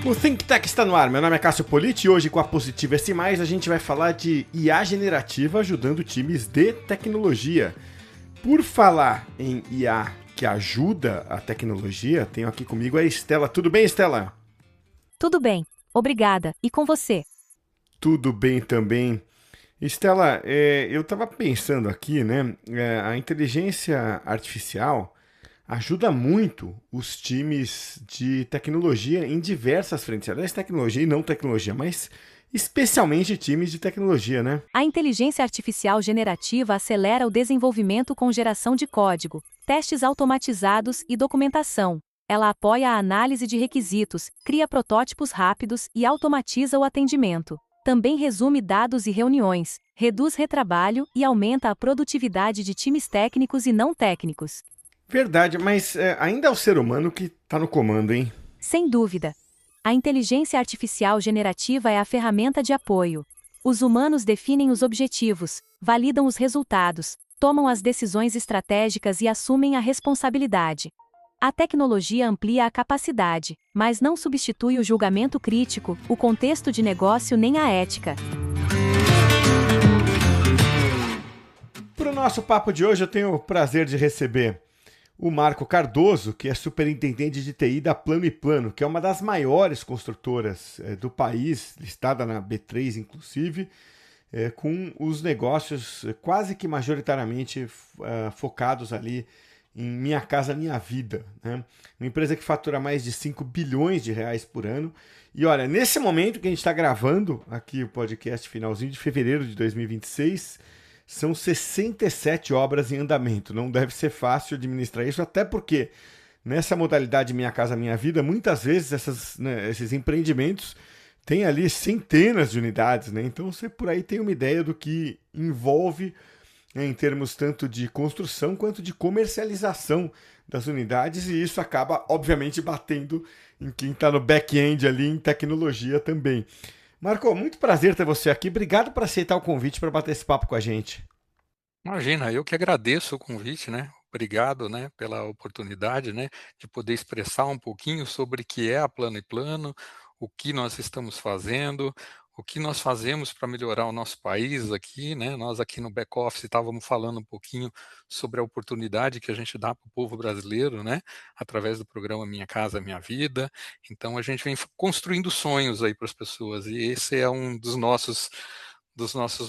O Think Tech está no ar, meu nome é Cássio Politi e hoje com a Positivo S+, a gente vai falar de IA generativa ajudando times de tecnologia. Por falar em IA que ajuda a tecnologia, tenho aqui comigo a Estela. Tudo bem, Estela? Tudo bem, obrigada. E com você? Tudo bem também. Estela, eu estava pensando aqui, né? A inteligência artificial ajuda muito os times de tecnologia em diversas frentes. Aliás, tecnologia e não tecnologia, mas especialmente times de tecnologia, né? A inteligência artificial generativa acelera o desenvolvimento com geração de código, testes automatizados e documentação. Ela apoia a análise de requisitos, cria protótipos rápidos e automatiza o atendimento. Também resume dados e reuniões, reduz retrabalho e aumenta a produtividade de times técnicos e não técnicos. Verdade, mas ainda é o ser humano que está no comando, hein? Sem dúvida. A inteligência artificial generativa é a ferramenta de apoio. Os humanos definem os objetivos, validam os resultados, tomam as decisões estratégicas e assumem a responsabilidade. A tecnologia amplia a capacidade, mas não substitui o julgamento crítico, o contexto de negócio nem a ética. Para o nosso papo de hoje, eu tenho o prazer de receber o Marco Cardoso, que é superintendente de TI da Plano e Plano, que é uma das maiores construtoras do país, listada na B3 inclusive, com os negócios quase que majoritariamente focados ali em Minha Casa Minha Vida, né? Uma empresa que fatura mais de 5 bilhões de reais por ano. E olha, nesse momento que a gente está gravando aqui o podcast finalzinho de fevereiro de 2026, são 67 obras em andamento. Não deve ser fácil administrar isso, até porque nessa modalidade Minha Casa Minha Vida, muitas vezes esses empreendimentos têm ali centenas de unidades, né? Então você por aí tem uma ideia do que envolve, né, em termos tanto de construção quanto de comercialização das unidades, e isso acaba, obviamente, batendo em quem está no back-end ali em tecnologia também. Marco, muito prazer ter você aqui. Obrigado por aceitar o convite para bater esse papo com a gente. Imagina, eu que agradeço o convite, né? Obrigado, né, pela oportunidade, né, de poder expressar um pouquinho sobre o que é a Plano e Plano, o que nós estamos fazendo, o que nós fazemos para melhorar o nosso país aqui, né? Nós aqui no back-office estávamos falando um pouquinho sobre a oportunidade que a gente dá para o povo brasileiro, né, através do programa Minha Casa Minha Vida. Então a gente vem construindo sonhos aí para as pessoas e esse é um dos nossos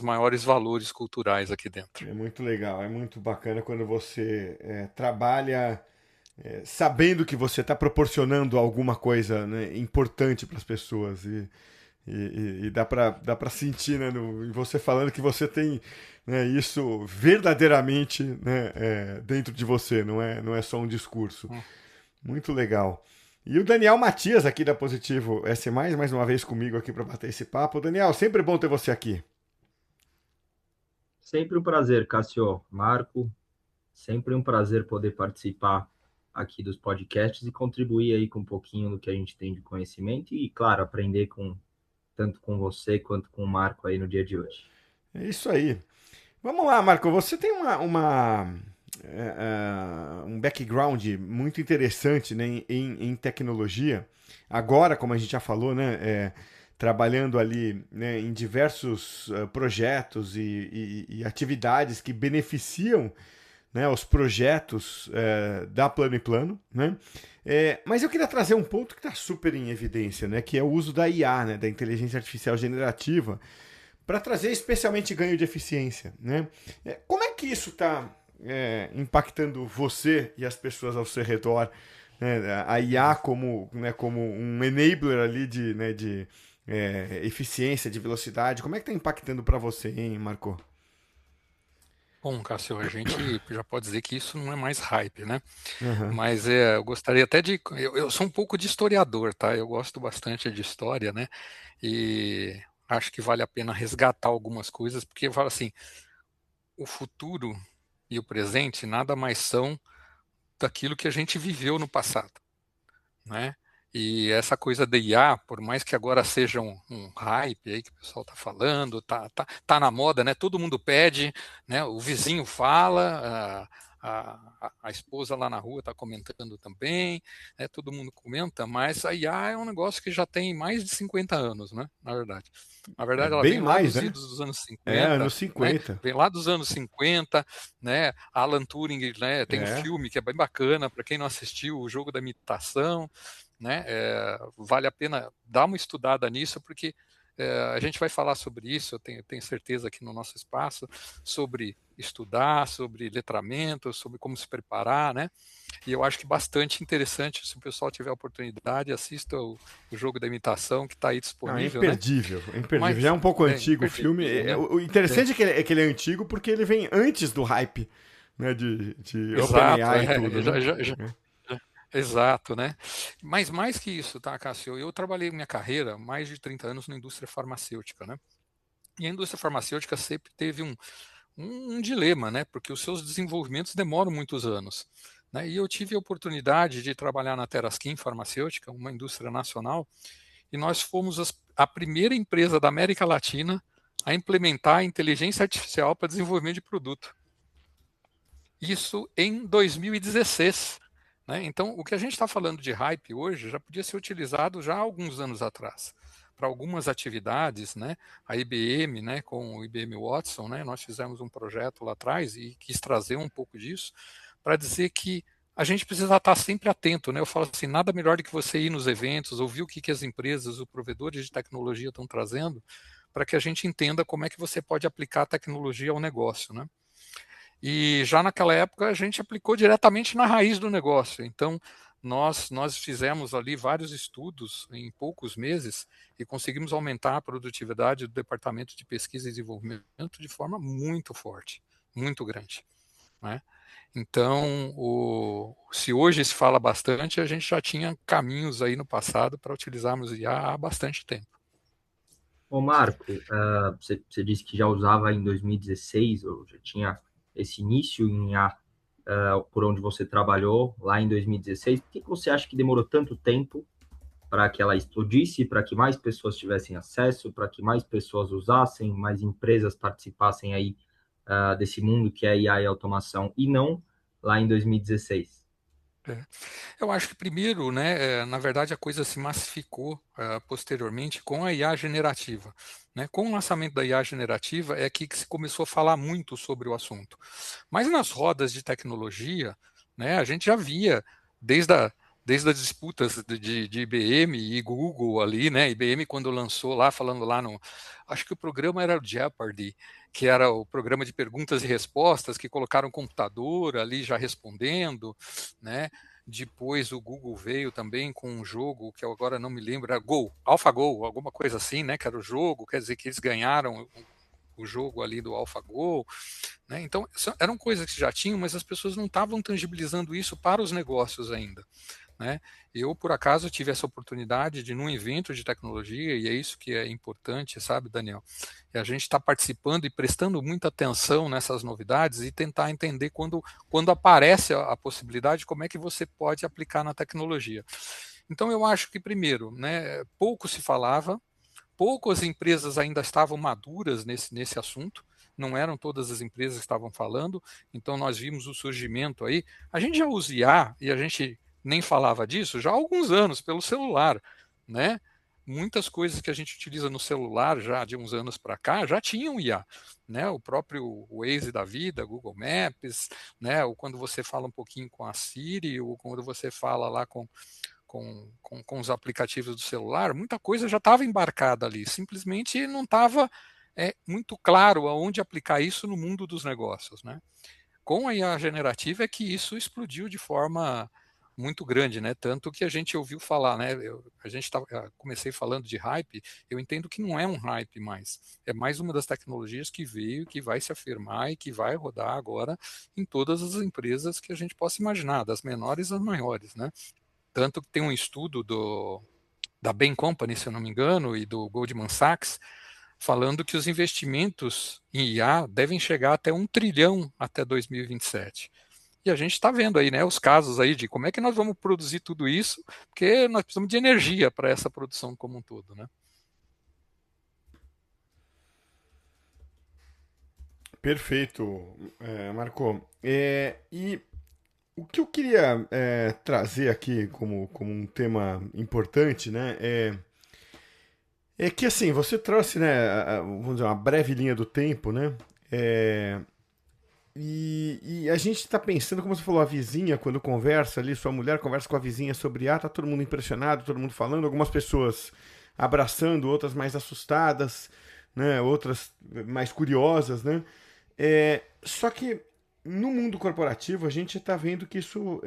maiores valores culturais aqui dentro. É muito legal, é muito bacana quando você trabalha sabendo que você está proporcionando alguma coisa, né, importante para as pessoas. E dá para sentir, né, em você falando que você tem, né, isso verdadeiramente, né, dentro de você, não é só um discurso. Muito legal. E o Daniel Matias, aqui da Positivo S+, mais uma vez comigo aqui para bater esse papo. Daniel, sempre bom ter você aqui. Sempre um prazer, Cássio, Marco. Sempre um prazer poder participar aqui dos podcasts e contribuir aí com um pouquinho do que a gente tem de conhecimento e, claro, aprender tanto com você quanto com o Marco aí no dia de hoje. É isso aí. Vamos lá, Marco. Você tem um background muito interessante, né, em tecnologia. Agora, como a gente já falou, né, trabalhando ali, né, em diversos projetos e atividades que beneficiam, né, os projetos da Plano e Plano, né? Mas eu queria trazer um ponto que está super em evidência, né, que é o uso da IA, né, da inteligência artificial generativa, para trazer especialmente ganho de eficiência, né? Como é que isso está impactando você e as pessoas ao seu redor, né? A IA como um enabler ali de eficiência, de velocidade, como é que está impactando para você, hein, Marco? Bom, Cássio, a gente já pode dizer que isso não é mais hype, né? Uhum. Mas eu gostaria até de. Eu sou um pouco de historiador, tá? Eu gosto bastante de história, né? E acho que vale a pena resgatar algumas coisas, porque fala assim: o futuro e o presente nada mais são daquilo que a gente viveu no passado, né? E essa coisa da IA, por mais que agora seja um hype aí que o pessoal está falando, tá na moda, né? Todo mundo pede, né? O vizinho fala, a esposa lá na rua está comentando também, né, todo mundo comenta, mas a IA é um negócio que já tem mais de 50 anos, né, na verdade. Na É verdade, ela bem vem lá mais, dos né? idos dos anos É, 50, anos né, 50. vem lá dos anos 50, né, Alan Turing, né, tem um É. filme que é bem bacana, para quem não assistiu, O Jogo da Imitação, né, vale a pena dar uma estudada nisso, porque a gente vai falar sobre isso, eu tenho certeza aqui no nosso espaço, sobre estudar, sobre letramento, sobre como se preparar, né? E eu acho que bastante interessante, se o pessoal tiver a oportunidade, assista o Jogo da Imitação, que está aí Ah, é disponível, né? imperdível, é imperdível. Já é Mas um pouco é antigo o filme. imperdível, né? O interessante é que ele é antigo porque ele vem antes do hype, né, de Exato, OpenAI e tudo, né? exato, né? Mas mais que isso, tá, Cássio? Eu trabalhei minha carreira mais de 30 anos na indústria farmacêutica, né? E a indústria farmacêutica sempre teve um dilema, né? Porque os seus desenvolvimentos demoram muitos anos. Né? E eu tive a oportunidade de trabalhar na Teraskin Farmacêutica, uma indústria nacional, e nós fomos a primeira empresa da América Latina a implementar a inteligência artificial para desenvolvimento de produto. Isso em 2016. Né? Então, o que a gente está falando de hype hoje já podia ser utilizado já há alguns anos atrás. Para algumas atividades, né? A IBM, né, com o IBM Watson, né, nós fizemos um projeto lá atrás e quis trazer um pouco disso para dizer que a gente precisa estar sempre atento. Né? Eu falo assim, nada melhor do que você ir nos eventos, ouvir o que as empresas, os provedores de tecnologia estão trazendo, para que a gente entenda como é que você pode aplicar a tecnologia ao negócio. Né? E já naquela época a gente aplicou diretamente na raiz do negócio. Então, nós fizemos ali vários estudos em poucos meses e conseguimos aumentar a produtividade do departamento de pesquisa e desenvolvimento de forma muito forte, muito grande. Né? Então, se hoje se fala bastante, a gente já tinha caminhos aí no passado para utilizarmos IA há bastante tempo. Ô Marco, você disse que já usava em 2016, ou já tinha esse início em IA, por onde você trabalhou lá em 2016. Por que você acha que demorou tanto tempo para que ela explodisse, para que mais pessoas tivessem acesso, para que mais pessoas usassem, mais empresas participassem aí desse mundo que é IA e automação, e não lá em 2016? É. Eu acho que primeiro, né, na verdade a coisa se massificou posteriormente com a IA generativa. Né? Com o lançamento da IA generativa é que se começou a falar muito sobre o assunto. Mas nas rodas de tecnologia, né, a gente já via desde desde as disputas de IBM e Google ali, né? IBM quando lançou lá, falando lá no, acho que o programa era o Jeopardy, que era o programa de perguntas e respostas, que colocaram um computador ali já respondendo, né? Depois o Google veio também com um jogo que eu agora não me lembro, era Go, AlphaGo, alguma coisa assim, né? Que era o jogo, quer dizer que eles ganharam o jogo ali do AlphaGo, né? Então eram coisas que já tinham, mas as pessoas não estavam tangibilizando isso para os negócios ainda. Né? Eu, por acaso, tive essa oportunidade de, num evento de tecnologia, e é isso que é importante, sabe, Daniel? E a gente está participando e prestando muita atenção nessas novidades e tentar entender quando aparece a possibilidade, como é que você pode aplicar na tecnologia. Então, eu acho que, primeiro, né, pouco se falava, poucas empresas ainda estavam maduras nesse assunto, não eram todas as empresas que estavam falando, então nós vimos o surgimento aí. A gente já usa IA e a gente nem falava disso já há alguns anos pelo celular, né? Muitas coisas que a gente utiliza no celular já de uns anos para cá já tinham IA, né? O próprio Waze da vida, Google Maps, né? Ou quando você fala um pouquinho com a Siri, ou quando você fala lá com os aplicativos do celular, muita coisa já estava embarcada ali, simplesmente não estava muito claro aonde aplicar isso no mundo dos negócios. Né? Com a IA generativa é que isso explodiu de forma muito grande, né? Tanto que a gente ouviu falar, né? Comecei falando de hype, eu entendo que não é um hype mais, é mais uma das tecnologias que veio, que vai se afirmar e que vai rodar agora em todas as empresas que a gente possa imaginar, das menores às maiores, né? Tanto que tem um estudo da Bain Company, se eu não me engano, e do Goldman Sachs, falando que os investimentos em IA devem chegar até 1 trilhão até 2027. E a gente está vendo aí, né, os casos aí de como é que nós vamos produzir tudo isso, porque nós precisamos de energia para essa produção como um todo, né? Perfeito, Marco. E o que eu queria trazer aqui como um tema importante, né, é que assim, você trouxe, né, vamos dizer, uma breve linha do tempo, né, é, e a gente está pensando, como você falou, a vizinha, quando conversa ali, sua mulher conversa com a vizinha sobre, tá todo mundo impressionado, todo mundo falando, algumas pessoas abraçando, outras mais assustadas, né, outras mais curiosas, né, só que no mundo corporativo a gente está vendo que isso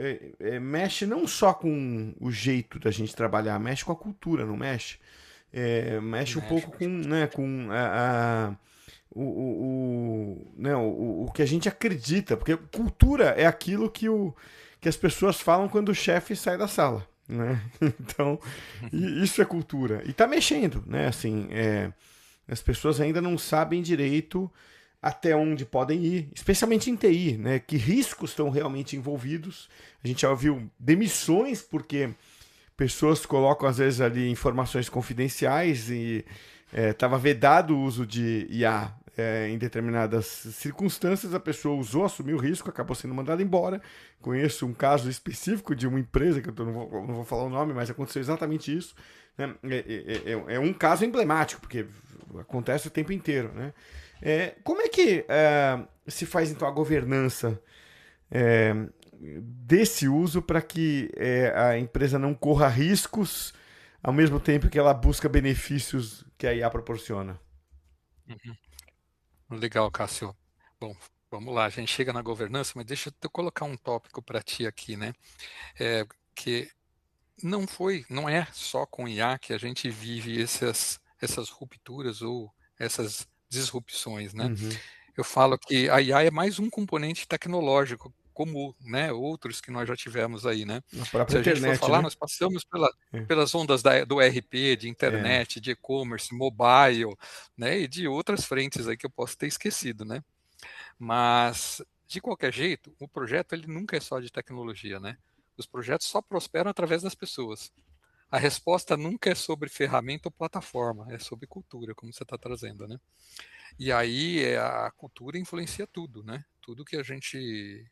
mexe não só com o jeito da gente trabalhar, mexe com a cultura, não mexe? Mexe um Mexe pouco com, bastante. né, com né, o que a gente acredita, porque cultura é aquilo que as pessoas falam quando o chefe sai da sala. Né? Então, isso é cultura. E está mexendo, né? Assim, as pessoas ainda não sabem direito até onde podem ir, especialmente em TI, né? Que riscos estão realmente envolvidos. A gente já ouviu demissões porque pessoas colocam às vezes ali informações confidenciais e estava vedado o uso de IA em determinadas circunstâncias, a pessoa usou, assumiu o risco, acabou sendo mandada embora. Conheço um caso específico de uma empresa, que eu não vou falar o nome, mas aconteceu exatamente isso. Né? É um caso emblemático, porque acontece o tempo inteiro. Né? Como é que se faz então a governança é, desse uso para que a empresa não corra riscos ao mesmo tempo que ela busca benefícios que a IA proporciona? Uhum. Legal, Cássio. Bom, vamos lá, a gente chega na governança, mas deixa eu colocar um tópico para ti aqui, né? É, que não é só com IA que a gente vive essas rupturas ou essas disrupções, né? Uhum. Eu falo que a IA é mais um componente tecnológico, como, né, outros que nós já tivemos aí, né? A própria Se a gente for internet, falar, né? nós passamos É, pelas ondas do ERP, de é. internet, de e-commerce, mobile, né, e de outras frentes aí que eu posso ter esquecido, né? Mas, de qualquer jeito, o projeto ele nunca é só de tecnologia, né? Os projetos só prosperam através das pessoas. A resposta nunca é sobre ferramenta ou plataforma, é sobre cultura, como você está trazendo, né? E aí a cultura influencia tudo, né? Tudo o que a gente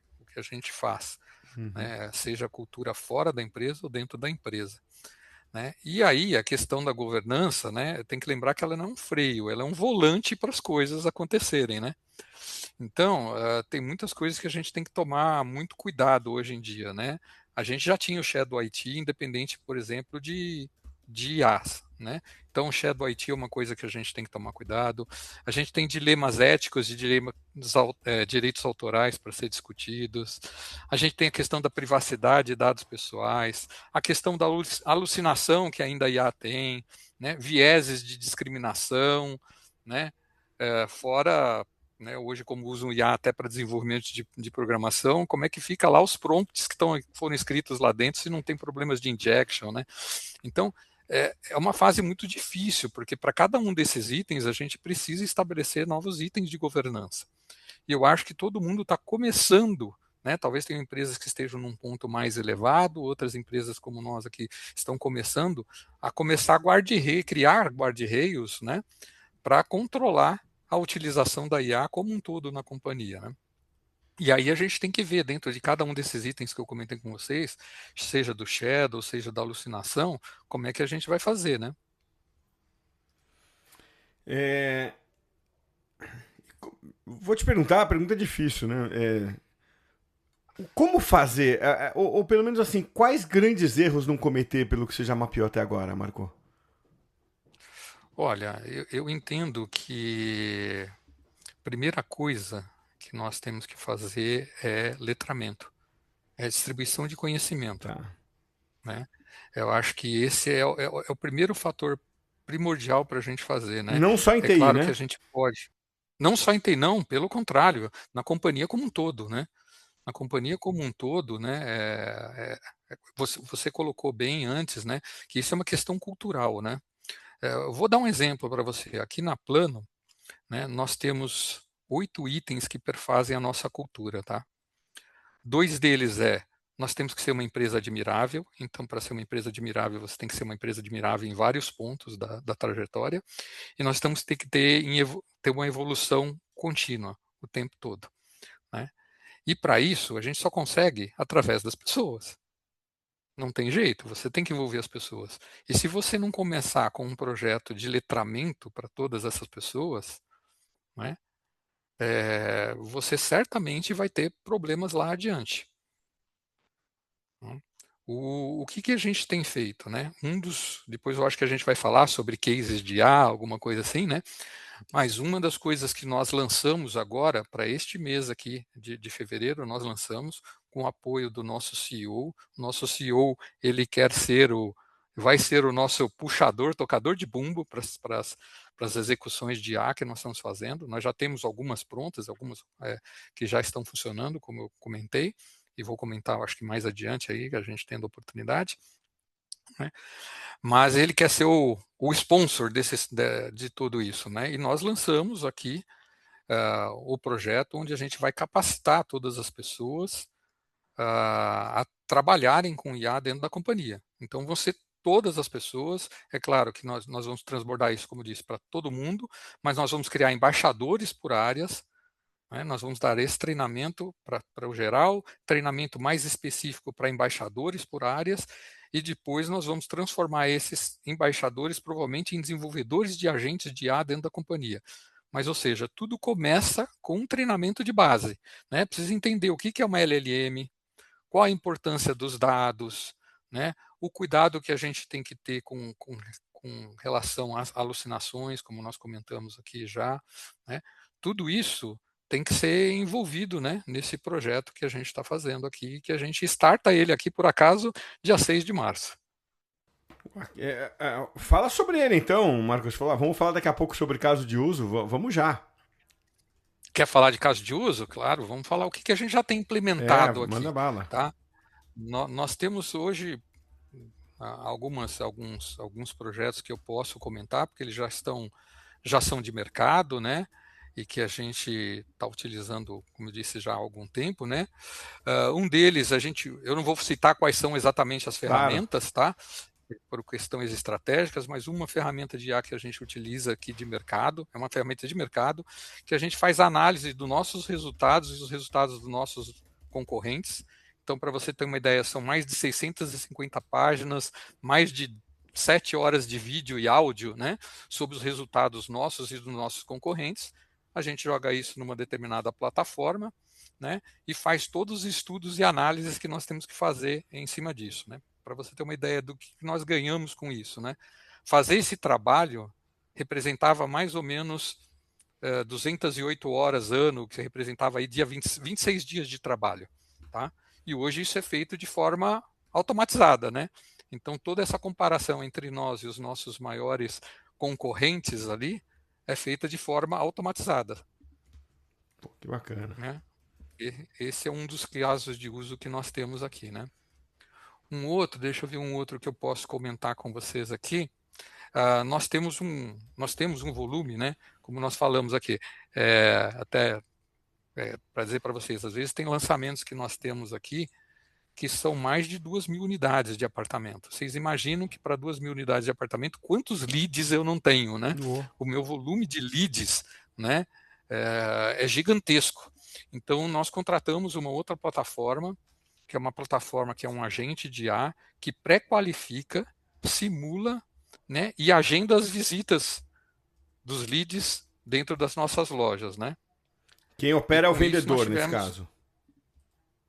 faz, Uhum. né? Seja a cultura fora da empresa ou dentro da empresa, né? E aí a questão da governança, né? Tem que lembrar que ela não é um freio, ela é um volante para as coisas acontecerem, né? Então, tem muitas coisas que a gente tem que tomar muito cuidado hoje em dia, né? A gente já tinha o Shadow IT independente, por exemplo, de IaaS, né? Então, o Shadow IT é uma coisa que a gente tem que tomar cuidado. A gente tem dilemas éticos e direitos autorais para ser discutidos. A gente tem a questão da privacidade de dados pessoais, a questão da alucinação que ainda a IA tem, né? Vieses de discriminação, né? Fora, né, hoje como usam IA até para desenvolvimento de programação, como é que fica lá os prompts que foram escritos lá dentro se não tem problemas de injection, né? Então, é uma fase muito difícil, porque para cada um desses itens a gente precisa estabelecer novos itens de governança. E eu acho que todo mundo está começando, né? Talvez tenham empresas que estejam num ponto mais elevado, outras empresas como nós aqui estão começando a começar a criar guarda-reios, né? Para controlar a utilização da IA como um todo na companhia, né? E aí a gente tem que ver dentro de cada um desses itens que eu comentei com vocês, seja do shadow, seja da alucinação, como é que a gente vai fazer, né? É, vou te perguntar, a pergunta é difícil, né? Como fazer? Ou pelo menos assim, quais grandes erros não cometer pelo que você já mapeou até agora, Marco? Olha, eu entendo que a primeira coisa que nós temos que fazer é letramento, é distribuição de conhecimento, Tá. né? Eu acho que esse é o primeiro fator primordial para a gente fazer, né? Não só em É TI, claro que né? a gente pode, não só em TI, não, pelo contrário, na companhia como um todo, né? Na companhia como um todo, né? Você colocou bem antes, né? Que isso é uma questão cultural, né? Eu vou dar um exemplo para você. Aqui na Plano, né? Nós temos 8 itens que perfazem a nossa cultura, tá? 2 deles nós temos que ser uma empresa admirável. Então, para ser uma empresa admirável, você tem que ser uma empresa admirável em vários pontos da trajetória. E nós temos que ter uma evolução contínua. o tempo todo, né? E para isso, a gente só consegue através das pessoas. Não tem jeito, você tem que envolver as pessoas. E se você não começar com um projeto de letramento para todas essas pessoas, né, você certamente vai ter problemas lá adiante. Né? O que, que a gente tem feito? Né? Depois eu acho que a gente vai falar sobre cases de IA, alguma coisa assim, né? Mas uma das coisas que nós lançamos agora, para este mês aqui de fevereiro, nós lançamos com o apoio do nosso CEO. Nosso CEO, ele vai ser o nosso puxador, tocador de bumbo para as execuções de IA que nós estamos fazendo. Nós já temos algumas prontas, algumas que já estão funcionando, como eu comentei, e vou comentar, acho que mais adiante aí, que a gente tendo oportunidade. Né? Mas ele quer ser o sponsor de tudo isso, né? E nós lançamos aqui o projeto onde a gente vai capacitar todas as pessoas a trabalharem com IA dentro da companhia. Então, vão ser todas as pessoas, é claro que nós vamos transbordar isso, como disse, para todo mundo, mas nós vamos criar embaixadores por áreas, né? Nós vamos dar esse treinamento para o geral, treinamento mais específico para embaixadores por áreas, e depois nós vamos transformar esses embaixadores provavelmente em desenvolvedores de agentes de IA dentro da companhia. Mas, ou seja, tudo começa com um treinamento de base. Né? Precisa entender o que é uma LLM, qual a importância dos dados, né? O cuidado que a gente tem que ter com relação às alucinações, como nós comentamos aqui já. Né? Tudo isso tem que ser envolvido, né, nesse projeto que a gente está fazendo aqui, que a gente starta ele aqui, por acaso, dia 6 de março. Fala sobre ele então, Marcos. Vamos falar daqui a pouco sobre caso de uso. Vamos já. Quer falar de caso de uso? Claro, vamos falar o que a gente já tem implementado Manda aqui. bala. Tá? Nós temos hoje alguns projetos que eu posso comentar, porque eles já são de mercado, né? E que a gente está utilizando, como eu disse, já há algum tempo, né? Um deles, eu não vou citar quais são exatamente as Claro. ferramentas, tá? Por questões estratégicas, mas uma ferramenta de IA que a gente utiliza aqui de mercado, é uma ferramenta de mercado, que a gente faz análise dos nossos resultados e os resultados dos nossos concorrentes. Então, para você ter uma ideia, são mais de 650 páginas, mais de 7 horas de vídeo e áudio, né, sobre os resultados nossos e dos nossos concorrentes. A gente joga isso numa determinada plataforma, né, e faz todos os estudos e análises que nós temos que fazer em cima disso, né, para você ter uma ideia do que nós ganhamos com isso, né. Fazer esse trabalho representava mais ou menos 208 horas ano, que representava aí 26 dias de trabalho, tá? E hoje isso é feito de forma automatizada, né? Então toda essa comparação entre nós e os nossos maiores concorrentes ali é feita de forma automatizada. Pô, que bacana. Né? Esse é um dos casos de uso que nós temos aqui, né? Deixa eu ver um outro que eu posso comentar com vocês aqui. Nós temos um volume, né? Como nós falamos aqui, até para dizer para vocês, às vezes tem lançamentos que nós temos aqui que são mais de 2.000 unidades de apartamento. Vocês imaginam que para 2.000 unidades de apartamento, quantos leads eu não tenho, né? O meu volume de leads, né, é gigantesco. Então, nós contratamos uma outra plataforma, que é uma plataforma que é um agente de IA, que pré-qualifica, simula, né, e agenda as visitas dos leads dentro das nossas lojas, né? Quem E opera é o com isso nós vendedor, nesse tivemos caso.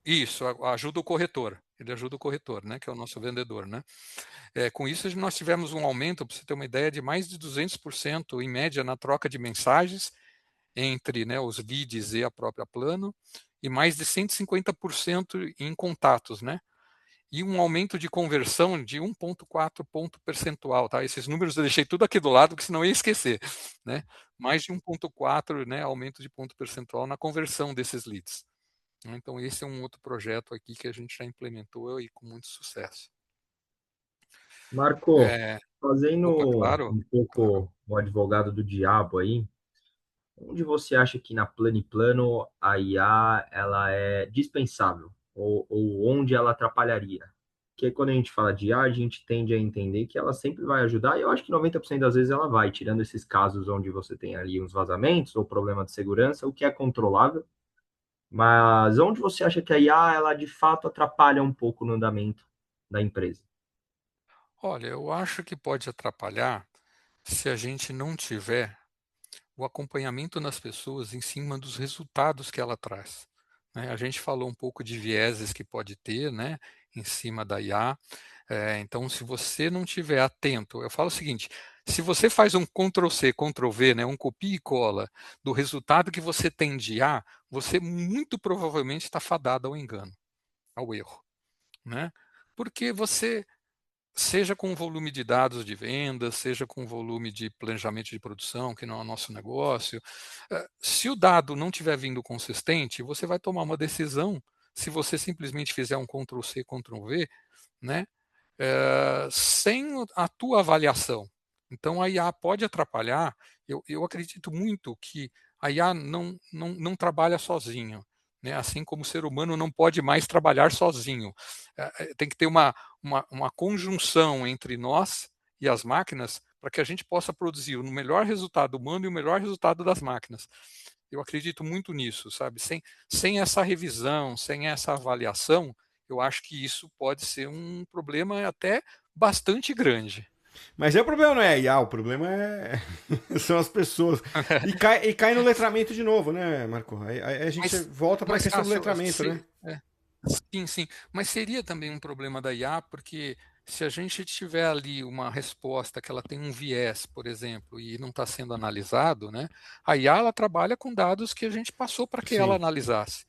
isso, ajuda o corretor. Ele ajuda o corretor, né, que é o nosso vendedor, né? Com isso nós tivemos um aumento, para você ter uma ideia, de mais de 200% em média na troca de mensagens entre, né, os leads e a própria plano, e mais de 150% em contatos, né? E um aumento de conversão de 1,4 ponto percentual, tá? Esses números eu deixei tudo aqui do lado, porque senão eu ia esquecer, né? Mais de 1,4, né, aumento de ponto percentual na conversão desses leads. Então, esse é um outro projeto aqui que a gente já implementou e com muito sucesso. Marco, Opa, fazendo claro, um claro. pouco o advogado do diabo aí, onde você acha que na Plano a IA ela é dispensável? Ou onde ela atrapalharia? Porque quando a gente fala de IA, a gente tende a entender que ela sempre vai ajudar, e eu acho que 90% das vezes ela vai, tirando esses casos onde você tem ali uns vazamentos ou problema de segurança, o que é controlável. Mas onde você acha que a IA, ela de fato atrapalha um pouco no andamento da empresa? Olha, eu acho que pode atrapalhar se a gente não tiver o acompanhamento nas pessoas em cima dos resultados que ela traz, né? A gente falou um pouco de vieses que pode ter, né, em cima da IA. Então, se você não tiver atento, eu falo o seguinte: se você faz um Ctrl+C, Ctrl+V, né, um copia e cola do resultado que você tem de IA, você muito provavelmente está fadado ao engano, ao erro, né? Porque você, seja com volume de dados de vendas, seja com volume de planejamento de produção, que não é o nosso negócio, se o dado não estiver vindo consistente, você vai tomar uma decisão, se você simplesmente fizer um Ctrl+C, Ctrl+V, né, sem a tua avaliação. Então, a IA pode atrapalhar. Eu acredito muito que a IA não trabalha sozinho, né? Assim como o ser humano não pode mais trabalhar sozinho. Tem que ter uma conjunção entre nós e as máquinas para que a gente possa produzir o melhor resultado humano e o melhor resultado das máquinas. Eu acredito muito nisso, sabe? Sem essa revisão, sem essa avaliação, eu acho que isso pode ser um problema até bastante grande. Mas o problema não é a IA, o problema são as pessoas. E cai no letramento de novo, né, Marco? Aí a gente Mas, volta para a mas questão do Cássio, letramento, né? sim, sim. Mas seria também um problema da IA, porque se a gente tiver ali uma resposta que ela tem um viés, por exemplo, e não está sendo analisado, né? A IA ela trabalha com dados que a gente passou para que ela Sim. analisasse,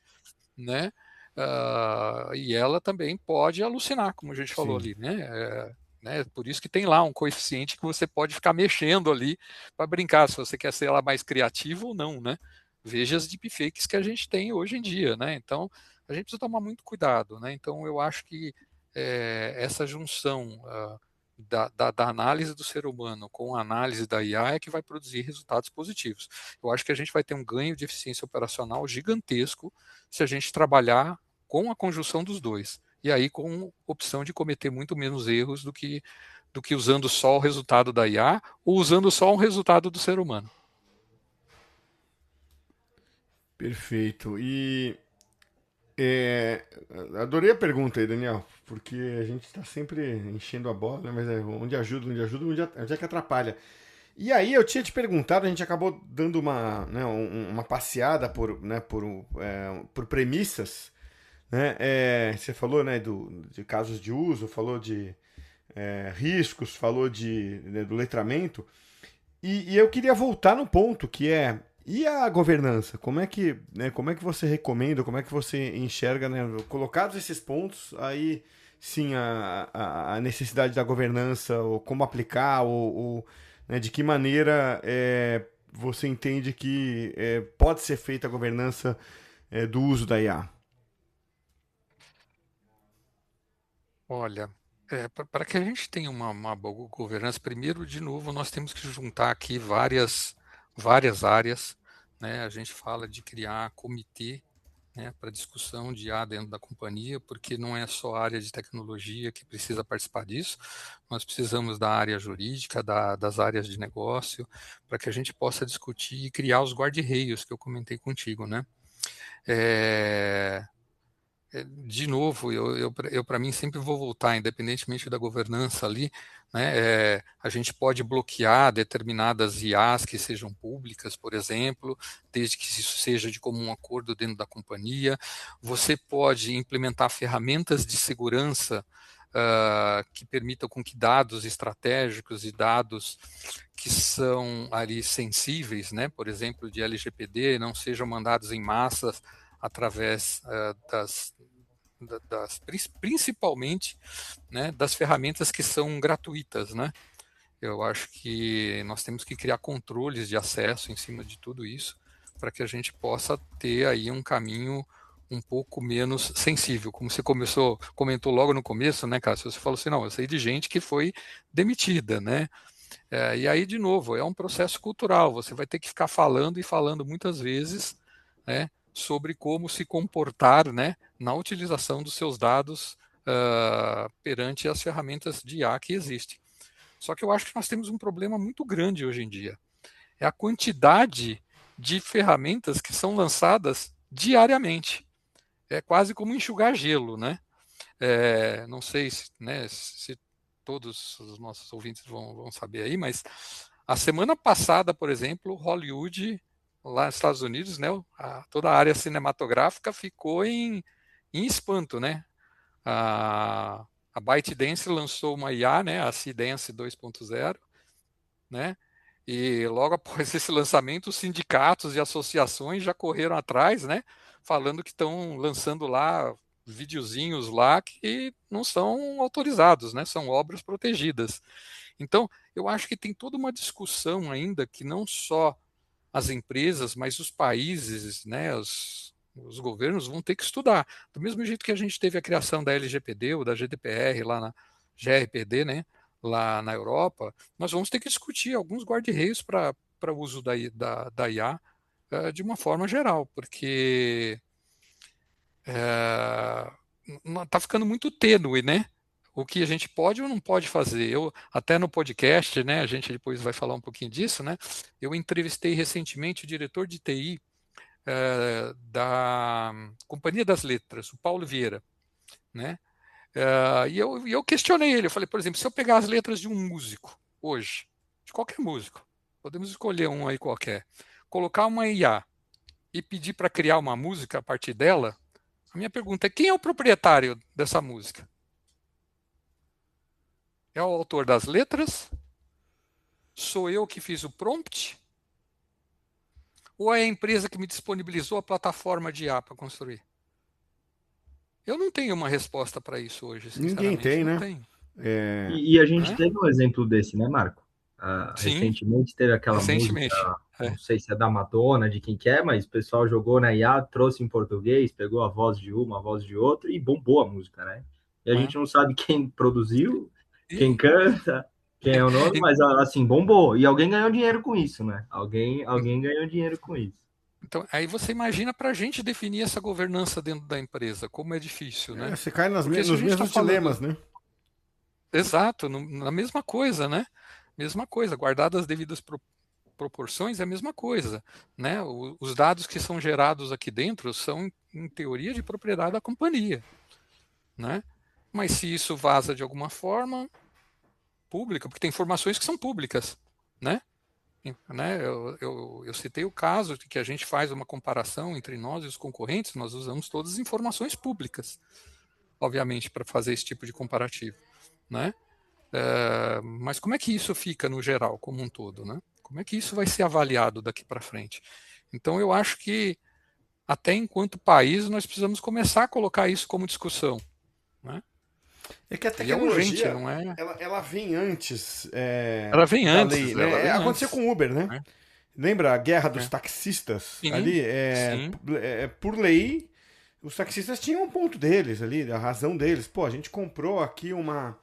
né? E ela também pode alucinar, como a gente falou Sim. ali, né? Por isso que tem lá um coeficiente que você pode ficar mexendo ali para brincar, se você quer ser ela mais criativo ou não, né? Veja as deepfakes que a gente tem hoje em dia, né? Então, a gente precisa tomar muito cuidado, né? Então, eu acho que essa junção da análise do ser humano com a análise da IA é que vai produzir resultados positivos. Eu acho que a gente vai ter um ganho de eficiência operacional gigantesco se a gente trabalhar com a conjunção dos dois. E aí com opção de cometer muito menos erros do que usando só o resultado da IA ou usando só um resultado do ser humano. Perfeito. E é, adorei a pergunta aí, Daniel, porque a gente está sempre enchendo a bola, né? Mas onde ajuda, onde é que atrapalha. E aí eu tinha te perguntado, a gente acabou dando uma passeada por premissas, né? Você falou, né, de casos de uso, falou de riscos, falou né, do letramento. E eu queria voltar no ponto que e a governança? Como é que você recomenda, como é que você enxerga, né, colocados esses pontos, aí sim a necessidade da governança, ou como aplicar, né, de que maneira você entende que pode ser feita a governança do uso da IA? Olha, para que a gente tenha uma boa governança, primeiro, de novo, nós temos que juntar aqui várias áreas, né? A gente fala de criar comitê, né, para discussão de IA dentro da companhia, porque não é só a área de tecnologia que precisa participar disso, nós precisamos da área jurídica, das áreas de negócio, para que a gente possa discutir e criar os guarda-reios que eu comentei contigo, né? É, de novo, eu para mim sempre vou voltar, independentemente da governança ali, né? A gente pode bloquear determinadas IAs que sejam públicas, por exemplo, desde que isso seja de comum acordo dentro da companhia. Você pode implementar ferramentas de segurança que permitam com que dados estratégicos e dados que são ali sensíveis, né? Por exemplo, de LGPD, não sejam mandados em massas através principalmente, né, das ferramentas que são gratuitas, né? Eu acho que nós temos que criar controles de acesso em cima de tudo isso para que a gente possa ter aí um caminho um pouco menos sensível. Como você comentou logo no começo, né, Cássio? Você falou assim, não, eu sei de gente que foi demitida, né? E aí, de novo, é um processo cultural. Você vai ter que ficar falando e falando muitas vezes, né, sobre como se comportar, né, na utilização dos seus dados perante as ferramentas de IA que existem. Só que eu acho que nós temos um problema muito grande hoje em dia. É a quantidade de ferramentas que são lançadas diariamente. É quase como enxugar gelo, né? Não sei se todos os nossos ouvintes vão saber aí, mas a semana passada, por exemplo, Hollywood, lá nos Estados Unidos, né, toda a área cinematográfica ficou em espanto, né? A ByteDance lançou uma IA, né, a C-Dance 2.0, né? E logo após esse lançamento, os sindicatos e associações já correram atrás, né? Falando que estão lançando lá videozinhos lá que não são autorizados, né? São obras protegidas. Então, eu acho que tem toda uma discussão ainda que não só as empresas, mas os países, né? Os governos vão ter que estudar. Do mesmo jeito que a gente teve a criação da LGPD ou da GDPR lá na GRPD, né? Lá na Europa, nós vamos ter que discutir alguns guarda-reios para o uso da IA de uma forma geral, porque está ficando muito tênue, né? O que a gente pode ou não pode fazer. Eu, até no podcast, né? A gente depois vai falar um pouquinho disso, né? Eu entrevistei recentemente o diretor de TI da Companhia das Letras, o Paulo Vieira, né? E eu questionei ele, eu falei, por exemplo, se eu pegar as letras de um músico hoje, de qualquer músico, podemos escolher um aí qualquer, colocar uma IA e pedir para criar uma música a partir dela, a minha pergunta é, quem é o proprietário dessa música? É o autor das letras? Sou eu que fiz o prompt? Ou é a empresa que me disponibilizou a plataforma de IA para construir? Eu não tenho uma resposta para isso hoje, Ninguém sinceramente, tem, não né? tenho. E a gente Né? teve um exemplo desse, né, Marco? Sim, Recentemente teve aquela música, recentemente. não sei se é da Madonna, de quem que é, mas o pessoal jogou na IA, trouxe em português, pegou a voz de uma, a voz de outra e bombou a música, né? E a Né? gente não sabe quem produziu, quem E, canta, quem é o nome, e, mas assim, bombou. E alguém ganhou dinheiro com isso, né? Alguém ganhou dinheiro com isso. Então, aí você imagina para a gente definir essa governança dentro da empresa, como é difícil, né? Você cai Porque se a nos gente está mesmos dilemas, falando, né? exato, na mesma coisa, né? Mesma coisa, guardadas as devidas proporções, é a mesma coisa, né? Os dados que são gerados aqui dentro são, em teoria, de propriedade da companhia, né? Mas se isso vaza de alguma forma pública, porque tem informações que são públicas, né? Eu citei o caso de que a gente faz uma comparação entre nós e os concorrentes, nós usamos todas as informações públicas, obviamente, para fazer esse tipo de comparativo, né? Mas como é que isso fica no geral, como um todo, né? Como é que isso vai ser avaliado daqui para frente? Então, eu acho que até enquanto país nós precisamos começar a colocar isso como discussão, né? É que a E é urgente, tecnologia, não é? ela vem antes Ela vem da lei, antes, ela né? vem Aconteceu antes, com o Uber, né? né? Lembra a guerra dos É. taxistas Sim, ali? sim, Por lei, os taxistas tinham um ponto deles ali, a razão deles. Pô, a gente comprou aqui uma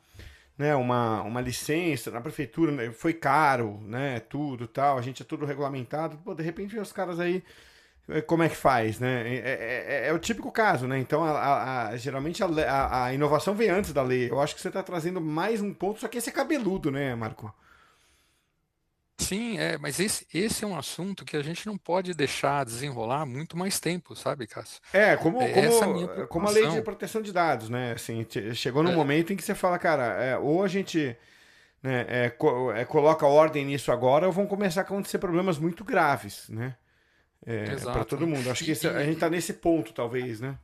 licença na prefeitura, né? Foi caro, né? Tudo tal, a gente é tudo regulamentado. Pô, de repente vem os caras aí, como é que faz, né? É o típico caso, né? Então, geralmente a inovação vem antes da lei. Eu acho que você está trazendo mais um ponto, só que esse é cabeludo, né, Marco? sim, mas esse é um assunto que a gente não pode deixar desenrolar muito mais tempo, sabe, Cássio? É, Essa é a minha como a lei de preocupação. proteção de dados, né? Assim, chegou num É, momento em que você fala, cara, ou a gente né, coloca ordem nisso agora, ou vão começar a acontecer problemas muito graves, né? Para exato, todo né? mundo. Acho que E, a gente está e, nesse ponto, talvez, né?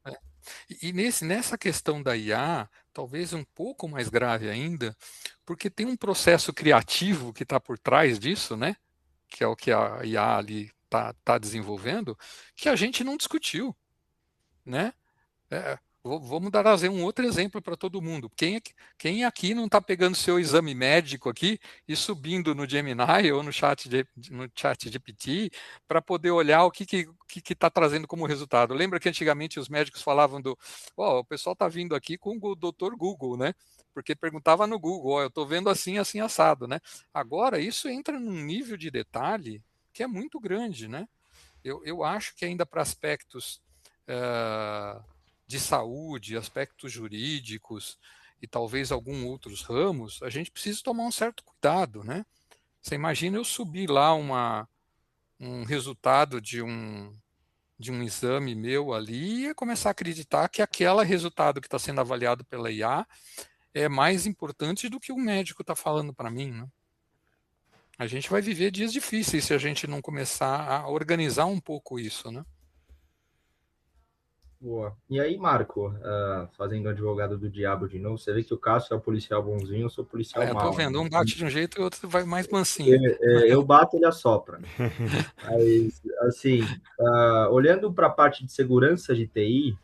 é, nessa questão da IA, talvez um pouco mais grave ainda, porque tem um processo criativo que está por trás disso, né? Que é o que a IA ali tá desenvolvendo, que a gente não discutiu, né? Vamos dar um outro exemplo para todo mundo. Quem aqui não está pegando seu exame médico aqui e subindo no Gemini ou no chat GPT para poder olhar o que está trazendo como resultado? Lembra que antigamente os médicos falavam o pessoal está vindo aqui com o doutor Google, né? Porque perguntava no Google, eu estou vendo assim, assim, assado, né? Agora, isso entra num nível de detalhe que é muito grande, né? Eu acho que ainda para aspectos uh, de saúde, aspectos jurídicos e talvez alguns outros ramos, a gente precisa tomar um certo cuidado, né? Você imagina eu subir lá um resultado de um exame meu ali e começar a acreditar que aquele resultado que está sendo avaliado pela IA é mais importante do que o médico está falando para mim, né? A gente vai viver dias difíceis se a gente não começar a organizar um pouco isso, né? Boa. E aí, Marco, fazendo advogado do diabo de novo, você vê que o Cássio é o policial bonzinho, eu sou o policial É, tô mau, vendo, né? um bate de um jeito e o outro vai mais mansinho. Eu bato, ele assopra. Mas, assim, olhando para a parte de segurança de TI,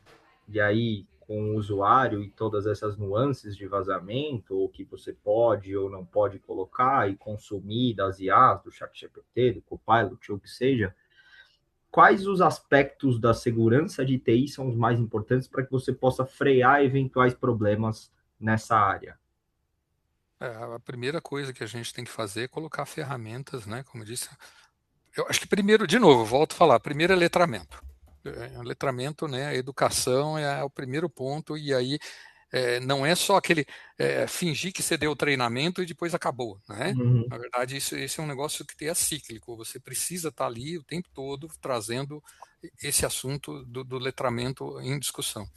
e aí com o usuário e todas essas nuances de vazamento, o que você pode ou não pode colocar e consumir das IAs, do ChatGPT, do Copilot, ou o que seja, quais os aspectos da segurança de TI são os mais importantes para que você possa frear eventuais problemas nessa área? A primeira coisa que a gente tem que fazer é colocar ferramentas, né? Como eu disse, eu acho que primeiro, de novo, volto a falar, primeiro é letramento. Letramento, né? A educação é o primeiro ponto, e aí não é só aquele fingir que você deu o treinamento e depois acabou, né? Uhum. Na verdade, esse é um negócio que é cíclico. Você precisa estar ali o tempo todo trazendo esse assunto do letramento em discussão.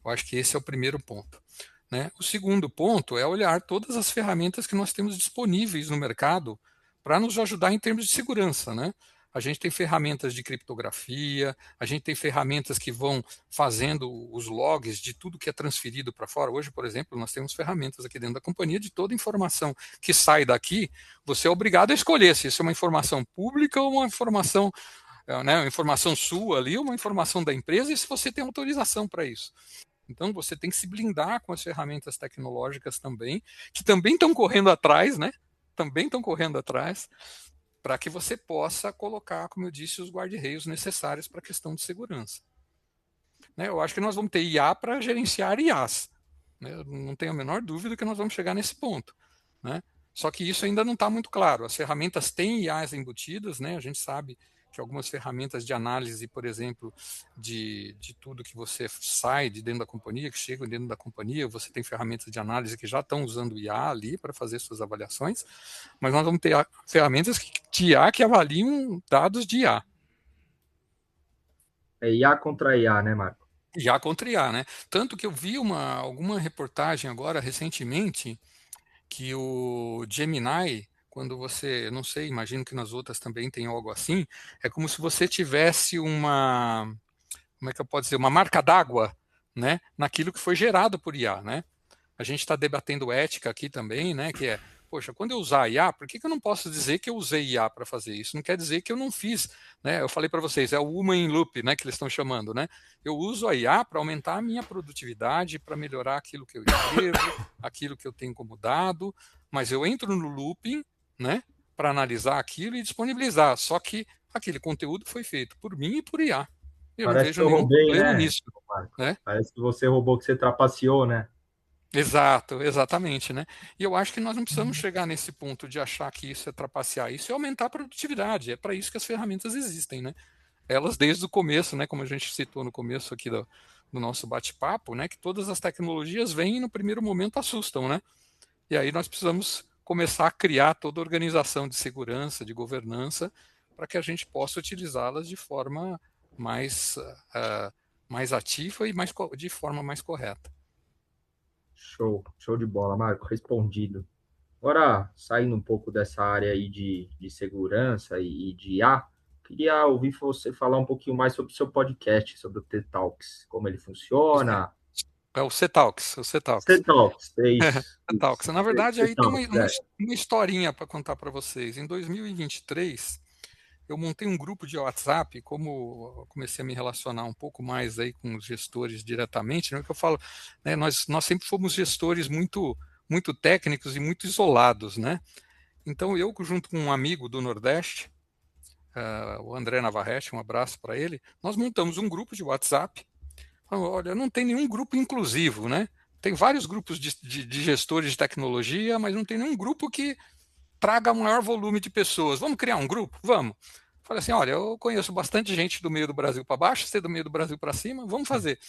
Eu acho que esse é o primeiro ponto, né? O segundo ponto é olhar todas as ferramentas que nós temos disponíveis no mercado para nos ajudar em termos de segurança, né? A gente tem ferramentas de criptografia, a gente tem ferramentas que vão fazendo os logs de tudo que é transferido para fora. Hoje, por exemplo, nós temos ferramentas aqui dentro da companhia de toda informação que sai daqui, você é obrigado a escolher se isso é uma informação pública ou uma informação sua ali, uma informação da empresa, e se você tem autorização para isso. Então, você tem que se blindar com as ferramentas tecnológicas também, que também estão correndo atrás, né? Também estão correndo atrás, para que você possa colocar, como eu disse, os guarda-reios necessários para a questão de segurança. Né? Eu acho que nós vamos ter IA para gerenciar IAs. Né? Eu não tenho a menor dúvida que nós vamos chegar nesse ponto. Né? Só que isso ainda não está muito claro. As ferramentas têm IAs embutidas, né? A gente sabe que algumas ferramentas de análise, por exemplo, de tudo que você sai de dentro da companhia, que chega dentro da companhia, você tem ferramentas de análise que já estão usando IA ali para fazer suas avaliações, mas nós vamos ter ferramentas de IA que avaliam dados de IA. É IA contra IA, né, Marco? IA contra IA, né? Tanto que eu vi alguma reportagem agora, recentemente, que o Gemini, quando você, não sei, imagino que nas outras também tem algo assim, é como se você tivesse como é que eu posso dizer, uma marca d'água, né, naquilo que foi gerado por IA, né? A gente está debatendo ética aqui também, né, que é, poxa, quando eu usar IA, por que eu não posso dizer que eu usei IA para fazer isso? Não quer dizer que eu não fiz, né? Eu falei para vocês, é o Human in Loop, né, que eles estão chamando, né? Eu uso a IA para aumentar a minha produtividade, para melhorar aquilo que eu escrevo, aquilo que eu tenho como dado, mas eu entro no looping, né, para analisar aquilo e disponibilizar. Só que aquele conteúdo foi feito por mim e por IA. Eu não Parece que vejo eu nenhum roubei, problema né, nisso, Marco? né? Parece que você roubou, que você trapaceou, né? Exato, exatamente, né? E eu acho que nós não precisamos chegar nesse ponto de achar que isso é trapacear, isso é aumentar a produtividade, é para isso que as ferramentas existem, né? Elas desde o começo, né, como a gente citou no começo aqui do nosso bate-papo, né, que todas as tecnologias vêm e no primeiro momento assustam, né? E aí nós precisamos começar a criar toda a organização de segurança, de governança, para que a gente possa utilizá-las de forma mais, mais ativa e de forma mais correta. Show de bola, Marco, respondido. Agora, saindo um pouco dessa área aí de segurança e de IA, queria ouvir você falar um pouquinho mais sobre o seu podcast, sobre o T-Talks, como ele funciona. É o CETALX, o CETALX. C-Talks, é isso. CETALX. Na verdade, aí tem C-Talks, é. uma historinha para contar para vocês. Em 2023, eu montei um grupo de WhatsApp, como eu comecei a me relacionar um pouco mais aí com os gestores diretamente, né, que eu falo, né, nós sempre fomos gestores muito técnicos e muito isolados, né? Então eu, junto com um amigo do Nordeste, o André Navarrete, um abraço para ele, nós montamos um grupo de WhatsApp. Olha, não tem nenhum grupo inclusivo, né? Tem vários grupos de gestores de tecnologia, mas não tem nenhum grupo que traga maior volume de pessoas. Vamos criar um grupo? Vamos. Falei assim, olha, eu conheço bastante gente do meio do Brasil para baixo, você do meio do Brasil para cima, vamos fazer.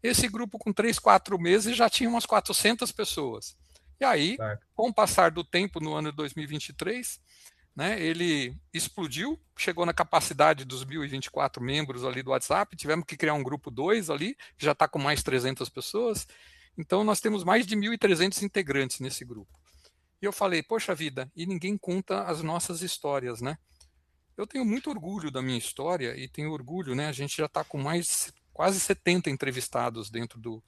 Esse grupo, com 3, 4 meses, já tinha umas 400 pessoas. E aí, com o passar do tempo, no ano de 2023, né, ele explodiu, chegou na capacidade dos 1.024 membros ali do WhatsApp, tivemos que criar um grupo 2 ali, que já está com mais 300 pessoas. Então, nós temos mais de 1.300 integrantes nesse grupo. E eu falei, poxa vida, e ninguém conta as nossas histórias, né? Eu tenho muito orgulho da minha história e tenho orgulho, né? A gente já está com mais quase 70 entrevistados dentro do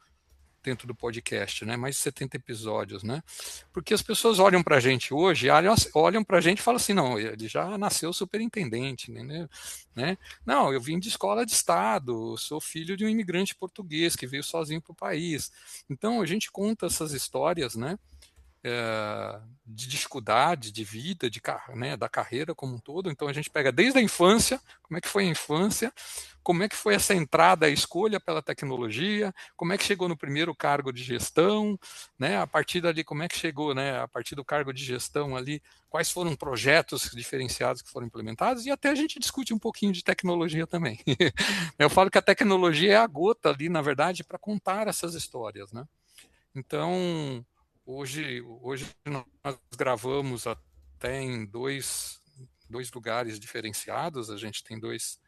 podcast, né? Mais de 70 episódios, né? Porque as pessoas olham para a gente hoje, olham para a gente e falam assim, não, ele já nasceu superintendente, né? Não, eu vim de escola de Estado, sou filho de um imigrante português que veio sozinho para o país. Então, a gente conta essas histórias, né? De dificuldade, de vida, né, da carreira como um todo. Então a gente pega desde a infância, como é que foi a infância, como é que foi essa entrada, a escolha pela tecnologia, como é que chegou no primeiro cargo de gestão, né, a partir dali como é que chegou, né, a partir do cargo de gestão ali, quais foram projetos diferenciados que foram implementados, e até a gente discute um pouquinho de tecnologia também. Eu falo que a tecnologia é a gota ali, na verdade, para contar essas histórias, né? Então, Hoje nós gravamos até em dois lugares diferenciados. A gente tem dois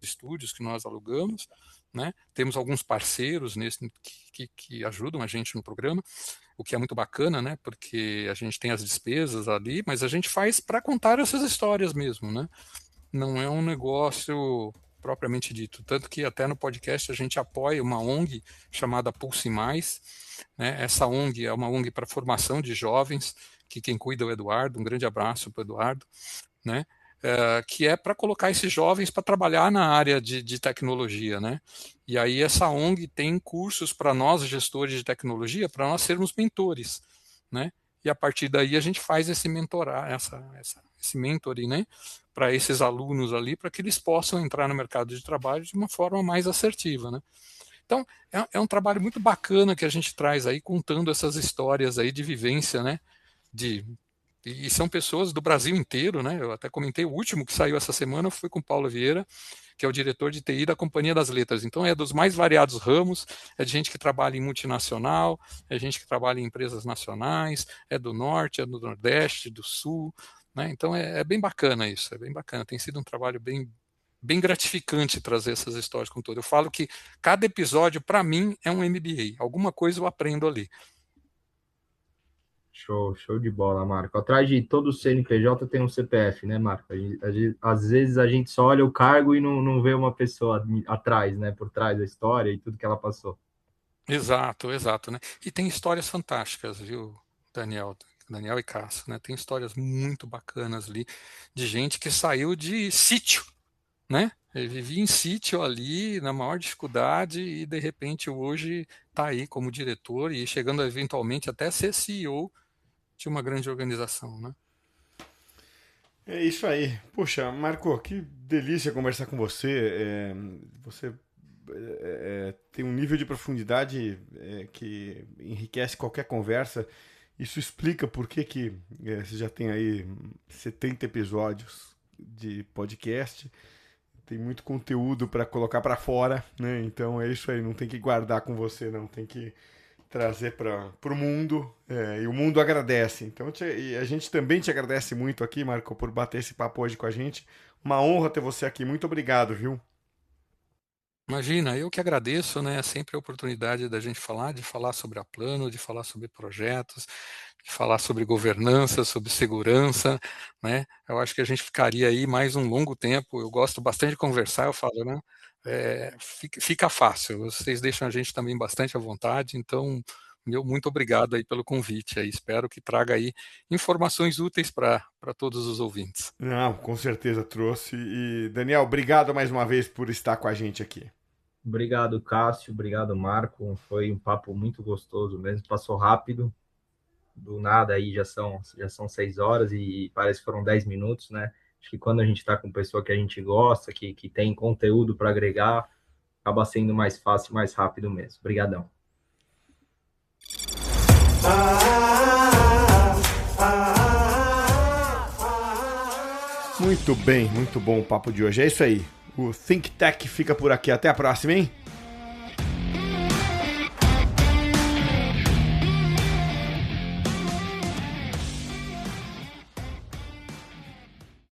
estúdios que nós alugamos, né? Temos alguns parceiros que ajudam a gente no programa, o que é muito bacana, né? Porque a gente tem as despesas ali, mas a gente faz para contar essas histórias mesmo, né? Não é um negócio propriamente dito. Tanto que até no podcast a gente apoia uma ONG chamada Pulse Mais, né? Essa ONG é uma ONG para formação de jovens, que quem cuida é o Eduardo, um grande abraço para o Eduardo, né? Que é para colocar esses jovens para trabalhar na área de tecnologia, né? E aí essa ONG tem cursos para nós, gestores de tecnologia, para nós sermos mentores, né? E a partir daí a gente faz esse esse mentoring, né, para esses alunos ali, para que eles possam entrar no mercado de trabalho de uma forma mais assertiva, né? Então, é um trabalho muito bacana que a gente traz aí, contando essas histórias aí de vivência, né, e são pessoas do Brasil inteiro, né? Eu até comentei, o último que saiu essa semana foi com o Paulo Vieira, que é o diretor de TI da Companhia das Letras. Então, é dos mais variados ramos, é de gente que trabalha em multinacional, é gente que trabalha em empresas nacionais, é do Norte, é do Nordeste, do Sul, né? Então, é bem bacana isso, é bem bacana. Tem sido um trabalho bem gratificante trazer essas histórias com todo. Eu falo que cada episódio, para mim, é um MBA. Alguma coisa eu aprendo ali. Show de bola, Marco. Atrás de todo CNPJ tem um CPF, né, Marco? Às vezes a gente só olha o cargo e não vê uma pessoa atrás, né, por trás da história e tudo que ela passou. Exato, né? E tem histórias fantásticas, viu, Daniel e Cássio, né? Tem histórias muito bacanas ali de gente que saiu de sítio, né? Ele vivia em sítio ali, na maior dificuldade, e de repente hoje está aí como diretor e chegando eventualmente até ser CEO de uma grande organização, né? É isso aí. Puxa, Marco, que delícia conversar com você. Você tem um nível de profundidade que enriquece qualquer conversa. Isso explica por que você já tem aí 70 episódios de podcast. Tem muito conteúdo para colocar para fora, né? Então é isso aí. Não tem que guardar com você, não. Tem que trazer para o mundo, e o mundo agradece. Então e a gente também te agradece muito aqui, Marco, por bater esse papo hoje com a gente. Uma honra ter você aqui. Muito obrigado, viu? Imagina, eu que agradeço, né? Sempre a oportunidade da gente de falar sobre a Plano, de falar sobre projetos, de falar sobre governança, sobre segurança, né? Eu acho que a gente ficaria aí mais um longo tempo. Eu gosto bastante de conversar, eu falo, né? Fica fácil, vocês deixam a gente também bastante à vontade, então, muito obrigado aí pelo convite, aí, espero que traga aí informações úteis para todos os ouvintes. Não, com certeza trouxe. E, Daniel, obrigado mais uma vez por estar com a gente aqui. Obrigado, Cássio, obrigado, Marco, foi um papo muito gostoso mesmo, passou rápido, do nada aí já são 6 horas e parece que foram 10 minutos, né? Acho que quando a gente está com pessoa que a gente gosta, que tem conteúdo para agregar, acaba sendo mais fácil, mais rápido mesmo. Obrigadão. Muito bem, muito bom o papo de hoje. É isso aí. O Think Tech fica por aqui. Até a próxima, hein?